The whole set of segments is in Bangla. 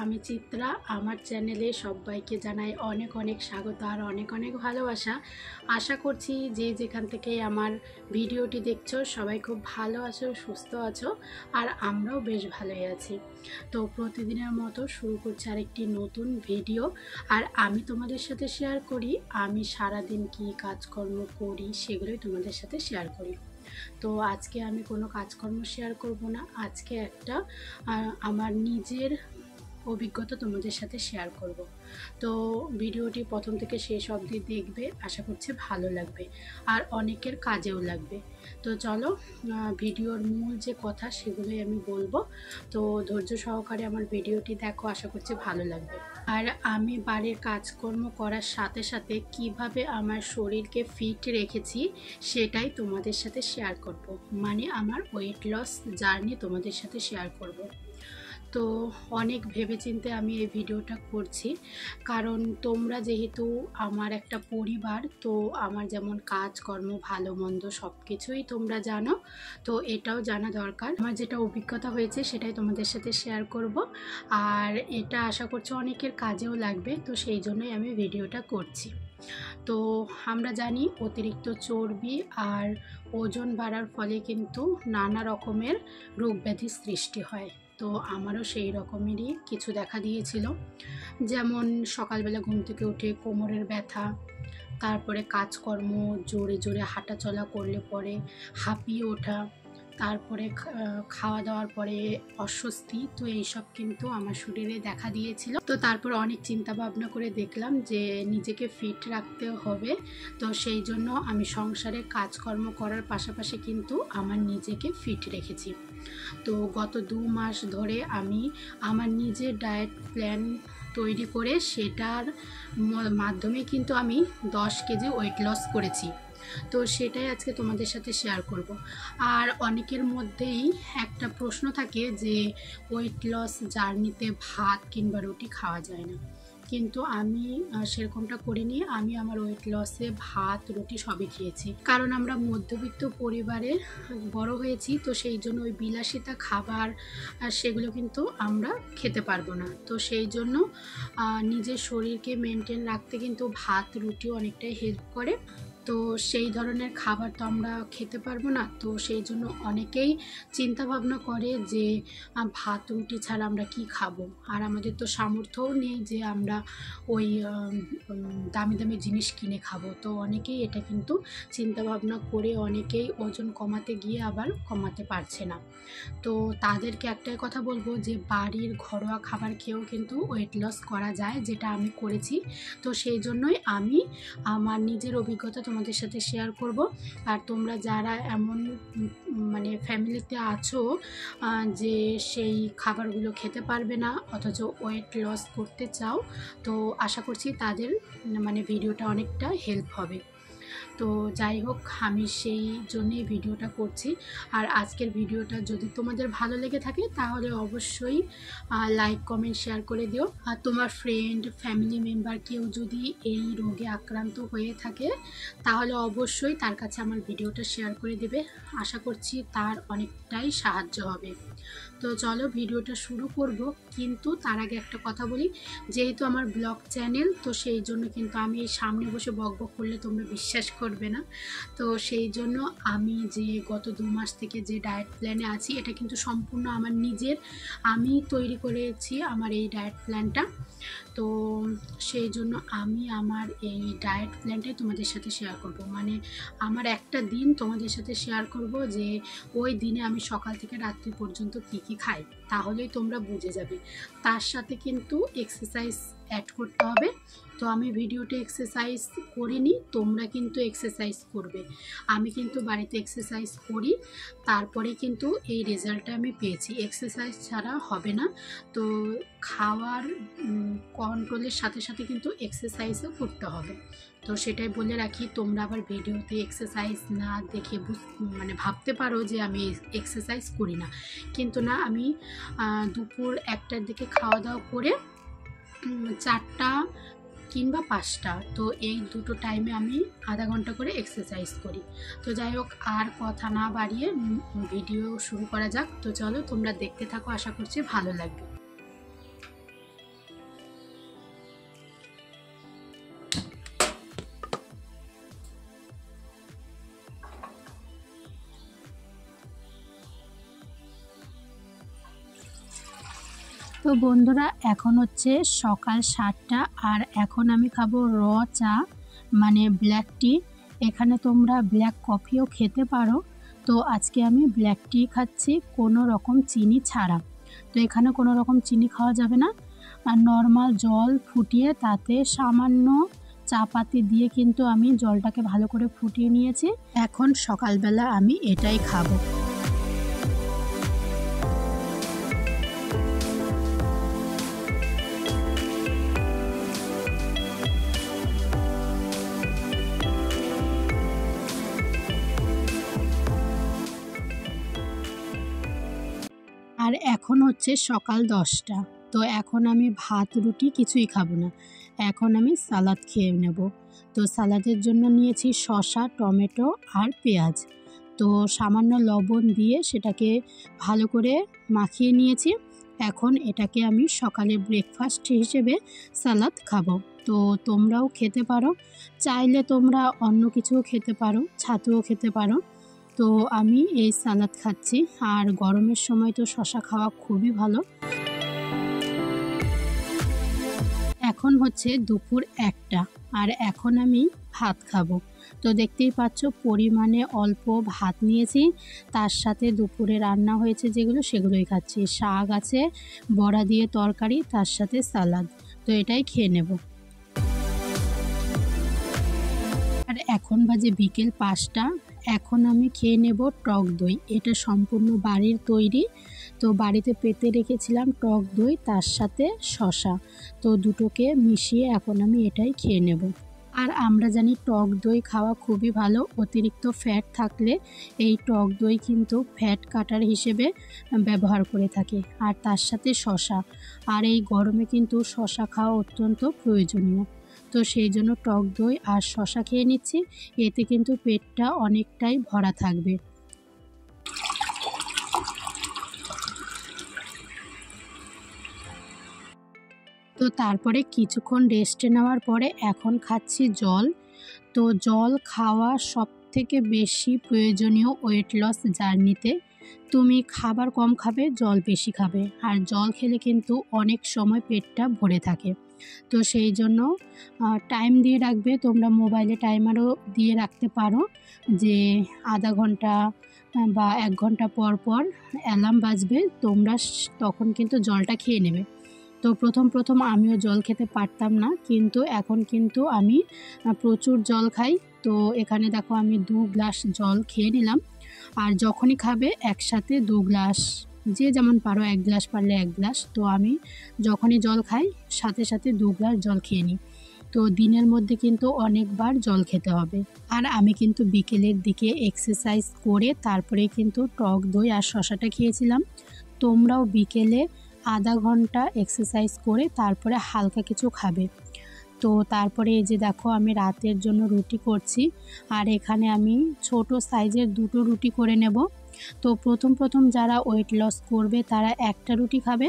আমি চিত্রা। আমার চ্যানেলে সবাইকে জানাই অনেক অনেক স্বাগত আর অনেক অনেক ভালোবাসা। আশা করছি যে যেখান থেকে আমার ভিডিওটি দেখছো সবাই খুব ভালো আছো, সুস্থ আছো, আর আমরাও বেশ ভালোই আছি। তো প্রতিদিনের মতো শুরু করছি আরেকটি নতুন ভিডিও। আর আমি তোমাদের সাথে শেয়ার করি আমি সারাদিন কি কাজকর্ম করি, সেগুলোই তোমাদের সাথে শেয়ার করি। তো আজকে আমি কোনো কাজকর্ম শেয়ার করব না, আজকে একটা আমার নিজের অভিজ্ঞতা তোমাদের সাথে শেয়ার করব। তো ভিডিওটি প্রথম থেকে শেষ অবধি দেখবে, আশা করছি ভালো লাগবে আর অনেকের কাজেও লাগবে। তো চলো ভিডিওর মূল যে কথা সেগুলোই আমি বলবো। তো ধৈর্য সহকারে আমার ভিডিওটি দেখো, আশা করছি ভালো লাগবে। আর আমি বাড়ির কাজকর্ম করার সাথে সাথে কিভাবে আমার শরীরকে ফিট রেখেছি সেটাই তোমাদের সাথে শেয়ার করব, মানে আমার ওয়েট লস জার্নি তোমাদের সাথে শেয়ার করব। তো অনেক ভেবেচিন্তে আমি এই ভিডিওটা করছি, কারণ তোমরা যেহেতু আমার একটা পরিবার, তো আমার যেমন কাজকর্ম ভালো মন্দ সব কিছুই তোমরা জানো, তো এটাও জানা দরকার। আমার যেটা অভিজ্ঞতা হয়েছে সেটাই তোমাদের সাথে শেয়ার করব, আর এটা আশা করছি অনেকের কাজেও লাগবে, তো সেই জন্যই আমি ভিডিওটা করছি। তো আমরা জানি অতিরিক্ত চর্বি আর ওজন বাড়ার ফলে কিন্তু নানা রকমের রোগ ব্যাধির সৃষ্টি হয়। তো আমারও সেই রকমেরই কিছু দেখা দিয়েছিল, যেমন সকালবেলা ঘুম থেকে উঠে কোমরের ব্যথা, তারপরে কাজকর্ম জোরে জোরে হাঁটা চলা করলে পরে হাঁপিয়ে ওঠা, তারপরে খাওয়া দাওয়ার পরে অস্বস্তি। তো এইসব কিন্তু আমার শরীরে দেখা দিয়েছিল। তো তারপর অনেক চিন্তা ভাবনা করে দেখলাম যে নিজেকে ফিট রাখতে হবে, তো সেই জন্য আমি সংসারে কাজকর্ম করার পাশাপাশি কিন্তু আমার নিজেকে ফিট রেখেছি। তো গত 2 মাস ধরে আমি আমার নিজের ডায়েট প্ল্যান তৈরি করে সেটার মাধ্যমে কিন্তু আমি 10 কেজি ওয়েট লস করেছি। তো সেটাই আজকে তোমাদের সাথে শেয়ার করব। আর অনেকের মধ্যেই একটা প্রশ্ন থাকে যে ওয়েট লস জার্নিতে ভাত কিংবা রুটি খাওয়া যায় না, কিন্তু আমি সেরকমটা করিনি। আমি আমার ওয়েট লসে ভাত রুটি সবই খেয়েছি, কারণ আমরা মধ্যবিত্ত পরিবারে বড় হয়েছি, তো সেই জন্য ওই বিলাসিতা খাবার সেগুলো কিন্তু আমরা খেতে পারবো না। তো সেই জন্য নিজের শরীরকে মেনটেন রাখতে কিন্তু ভাত রুটিও অনেকটাই হেল্প করে। তো সেই ধরনের খাবার তো আমরা খেতে পারবো না, তো সেই জন্য অনেকেই চিন্তা ভাবনা করে যে ভাত রুটি ছাড়া আমরা কি খাবো, আর আমাদের তো সামর্থ্যও নেই যে আমরা ওই দামি দামি জিনিস কিনে খাবো। তো অনেকেই এটা কিন্তু চিন্তা ভাবনা করে অনেকেই ওজন কমাতে গিয়ে আবার কমাতে পারছে না। তো তাদেরকে একটাই কথা বলবো যে বাড়ির ঘরোয়া খাবার খেয়েও কিন্তু ওয়েট লস করা যায়, যেটা আমি করেছি। তো সেই জন্যই আমি আমার নিজের অভিজ্ঞতা তোমাদের সাথে শেয়ার করব। আর তোমরা যারা এমন মানে ফ্যামিলিতে আছো যে সেই খাবারগুলো খেতে পারবে না অথচ ওয়েট লস করতে চাও, তো আশা করছি তাদের মানে ভিডিওটা অনেকটা হেল্প হবে। তো যাই হোক, আমি সেই জন্যই ভিডিওটা করছি। আর আজকের ভিডিওটা যদি তোমাদের ভালো লেগে থাকে তাহলে অবশ্যই লাইক কমেন্ট শেয়ার করে দিও। আর তোমার ফ্রেন্ড ফ্যামিলি মেম্বার কেউ যদি এই রোগে আক্রান্ত হয়ে থাকে তাহলে অবশ্যই তার কাছে আমার ভিডিওটা শেয়ার করে দেবে, আশা করছি তার অনেকটাই সাহায্য হবে। তো চলো ভিডিওটা শুরু করব, কিন্তু তার আগে একটা কথা বলি, যেহেতু আমার ব্লগ চ্যানেল, তো সেই জন্য কিন্তু আমি এই সামনে বসে বকবক করলে তোমরা বিশ্বাস করবে না। তো সেই জন্য আমি যে গত 2 মাস থেকে যে ডায়েট প্ল্যানে আছি এটা কিন্তু সম্পূর্ণ আমার নিজের, আমি তৈরি করেছি আমার এই ডায়েট প্ল্যানটা। তো সেই জন্য আমি আমার এই ডায়েট প্ল্যানটাই তোমাদের সাথে শেয়ার করব, মানে আমার একটা দিন তোমাদের সাথে শেয়ার করব যে ওই দিনে আমি সকাল থেকে রাত্রি পর্যন্ত কী কী খাই, তাহলেই তোমরা বুঝে যাবে। তার সাথে কিন্তু এক্সারসাইজ অ্যাড করতে হবে। তো আমি ভিডিওতে এক্সারসাইজ করিনি, তোমরা কিন্তু এক্সারসাইজ করবে। আমি কিন্তু বাড়িতে এক্সারসাইজ করি, তারপরে কিন্তু এই রেজাল্টটা আমি পেয়েছি। এক্সারসাইজ ছাড়া হবে না। তো খাওয়ার কন্ট্রোলের সাথে সাথে কিন্তু এক্সারসাইজও করতে হবে। তো সেটাই বলে রাখি, তোমরা আবার ভিডিওতে এক্সারসাইজ না দেখে মানে ভাবতে পারো যে আমি এক্সারসাইজ করি না, কিন্তু না, আমি দুপুর 1টার দিকে খাওয়া দাওয়া করে 4টা কিংবা 5টা, তো এই দুটো টাইমে আমি আধা ঘন্টা করে এক্সারসাইজ করি। তো যাই হোক, আর কথা না বাড়িয়ে ভিডিও শুরু করা যাক। তো চলো তোমরা দেখতে থাকো, আশা করছি ভালো লাগবে। তো বন্ধুরা এখন হচ্ছে সকাল 7টা আর এখন আমি খাবো র চা মানে ব্ল্যাক টি। এখানে তোমরা ব্ল্যাক কফিও খেতে পারো, তো আজকে আমি ব্ল্যাক টি খাচ্ছি কোনো রকম চিনি ছাড়া। তো এখানে কোনো রকম চিনি খাওয়া যাবে না, আর নর্মাল জল ফুটিয়ে তাতে সামান্য চা পাতি দিয়ে কিন্তু আমি জলটাকে ভালো করে ফুটিয়ে নিয়েছি। এখন সকালবেলা আমি এটাই খাবো। আর এখন হচ্ছে সকাল 10টা। তো এখন আমি ভাত রুটি কিছুই খাবো না, এখন আমি সালাদ খেয়ে নেব। তো সালাদের জন্য নিয়েছি শসা, টমেটো আর পেঁয়াজ। তো সামান্য লবণ দিয়ে সেটাকে ভালো করে মাখিয়ে নিয়েছি। এখন এটাকে আমি সকালের ব্রেকফাস্ট হিসেবে সালাদ খাবো। তো তোমরাও খেতে পারো, চাইলে তোমরা অন্য কিছুও খেতে পারো, ছাতুও খেতে পারো। তো আমি এই সালাদ খাচ্ছি, আর গরমের সময় তো শসা খাওয়া খুবই ভালো। এখন হচ্ছে দুপুর 1টা আর এখন আমি ভাত খাবো। তো দেখতেই পাচ্ছ পরিমাণে অল্প ভাত নিয়েছি, তার সাথে দুপুরে রান্না হয়েছে যেগুলো সেগুলোই খাচ্ছি। শাক আছে, বড়া দিয়ে তরকারি, তার সাথে সালাদ। তো এটাই খেয়ে নেব। আর এখন বাজে বিকেল 5টা। এখন আমি খেয়ে নেব টক দই। এটা সম্পূর্ণ বাড়ির তৈরি। তো বাড়িতে পেতে রেখেছিলাম টক দই, তার সাথে শসা। তো দুটোকে মিশিয়ে এখন আমি এটাই খেয়ে নেব। আর আমরা জানি টক দই খাওয়া খুবই ভালো। অতিরিক্ত ফ্যাট থাকলে এই টক দই কিন্তু ফ্যাট কাটার হিসেবে ব্যবহার করে থাকে। আর তার সাথে শসা, আর এই গরমে কিন্তু শসা খাওয়া অত্যন্ত প্রয়োজনীয়। তো সেই জন্য টক দই আর শসা খেয়ে নিচ্ছি, এতে কিন্তু পেটটা অনেকটাই ভরা থাকবে। তো তারপরে কিছুক্ষণ রেস্টে নেওয়ার পরে এখন খাচ্ছি জল। তো জল খাওয়া সবথেকে বেশি প্রয়োজনীয় ওয়েট লস জার্নিতে। তুমি খাবার কম খাবে, জল বেশি খাবে, আর জল খেলে কিন্তু অনেক সময় পেটটা ভরে থাকে। তো সেই জন্য টাইম দিয়ে রাখবে, তোমরা মোবাইলে টাইমারও দিয়ে রাখতে পারো যে আধা ঘন্টা বা 1 ঘন্টা পর পর অ্যালার্ম বাজবে, তোমরা তখন কিন্তু জলটা খেয়ে নেবে। তো প্রথম আমিও জল খেতে পারতাম না, কিন্তু এখন কিন্তু আমি প্রচুর জল খাই। তো এখানে দেখো আমি 2 গ্লাস জল খেয়ে নিলাম। আর যখনই খাবে একসাথে 2 গ্লাস, যে যেমন পারো, 1 গ্লাস পারলে 1 গ্লাস। তো আমি যখনই জল খাই সাথে সাথে 2 গ্লাস জল খেয়ে নিই। তো দিনের মধ্যে কিন্তু অনেকবার জল খেতে হবে। আর আমি কিন্তু বিকেলের দিকে এক্সারসাইজ করে তারপরে কিন্তু টক দই আর শসাটা খেয়েছিলাম। তোমরাও বিকেলে আধা ঘন্টা এক্সারসাইজ করে তারপরে হালকা কিছু খাবে। তো তারপরে এই যে দেখো আমি রাতের জন্য রুটি করছি, আর এখানে আমি ছোট সাইজের 2টো রুটি করে নেব। তো প্রথম যারা ওয়েট লস করবে তারা 1টা রুটি খাবে,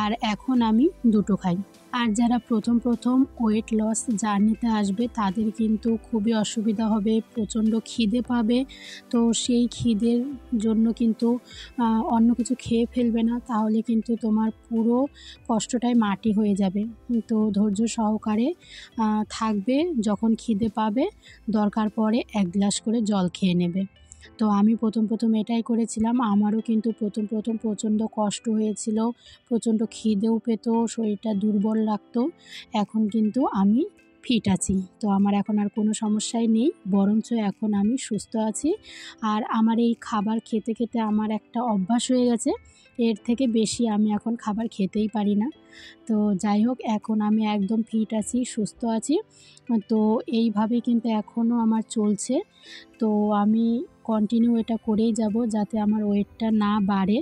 আর এখন আমি 2টো খাই। আর যারা প্রথম ওয়েট লস জার্নিতে আসবে তাদের কিন্তু খুবই অসুবিধা হবে, প্রচণ্ড খিদে পাবে। তো সেই খিদের জন্য কিন্তু অন্য কিছু খেয়ে ফেলবে না, তাহলে কিন্তু তোমার পুরো কষ্টটাই মাটি হয়ে যাবে। তো ধৈর্য সহকারে থাকবে, যখন খিদে পাবে দরকার পড়ে 1 গ্লাস করে জল খেয়ে নেবে। তো আমি প্রথম এটাই করেছিলাম। আমারও কিন্তু প্রথম প্রচণ্ড কষ্ট হয়েছিল, প্রচণ্ড খিদেও পেত, শরীরটা দুর্বল লাগতো। এখন কিন্তু আমি ফিট আছি। তো আমার এখন আর কোনো সমস্যাই নেই, বরঞ্চ এখন আমি সুস্থ আছি। আর আমার এই খাবার খেতে খেতে আমার একটা অভ্যাস হয়ে গেছে, এর থেকে বেশি আমি এখন খাবার খেতেই পারি না। তো যাই হোক, এখন আমি একদম ফিট আছি, সুস্থ আছি। তো এইভাবে কিন্তু এখনও আমার চলছে। তো আমি কন্টিনিউ এটা করেই যাব, যাতে আমার ওয়েটটা না বাড়ে।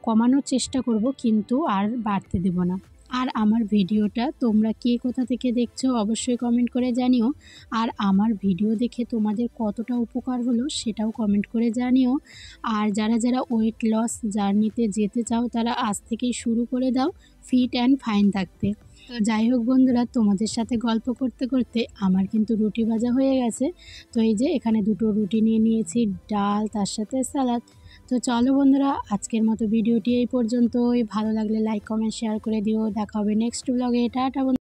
কমানোর চেষ্টা করব, কিন্তু আর বাড়তে দেব না। আর আমার ভিডিওটা তোমরা কে কোথা থেকে দেখছো অবশ্যই কমেন্ট করে জানিও। আর আমার ভিডিও দেখে তোমাদের কতটা উপকার হলো সেটাও কমেন্ট করে জানিও। আর যারা ওয়েট লস জার্নিতে যেতে চাও তারা আজ থেকেই শুরু করে দাও ফিট অ্যান্ড ফাইন থাকতে। তো যাই হোক বন্ধুরা, তোমাদের সাথে গল্প করতে করতে আমার কিন্তু রুটি ভাজা হয়ে গেছে। তো এই যে এখানে 2টো রুটি নিয়ে নিয়েছি, ডাল, তার সাথে সালাদ। তো চলো বন্ধুরা, আজকের মতো ভিডিওটি এই পর্যন্তই। ভালো লাগলে লাইক কমেন্ট শেয়ার করে দিও। দেখা হবে নেক্সট ব্লগে। টাটা বন্ধুরা।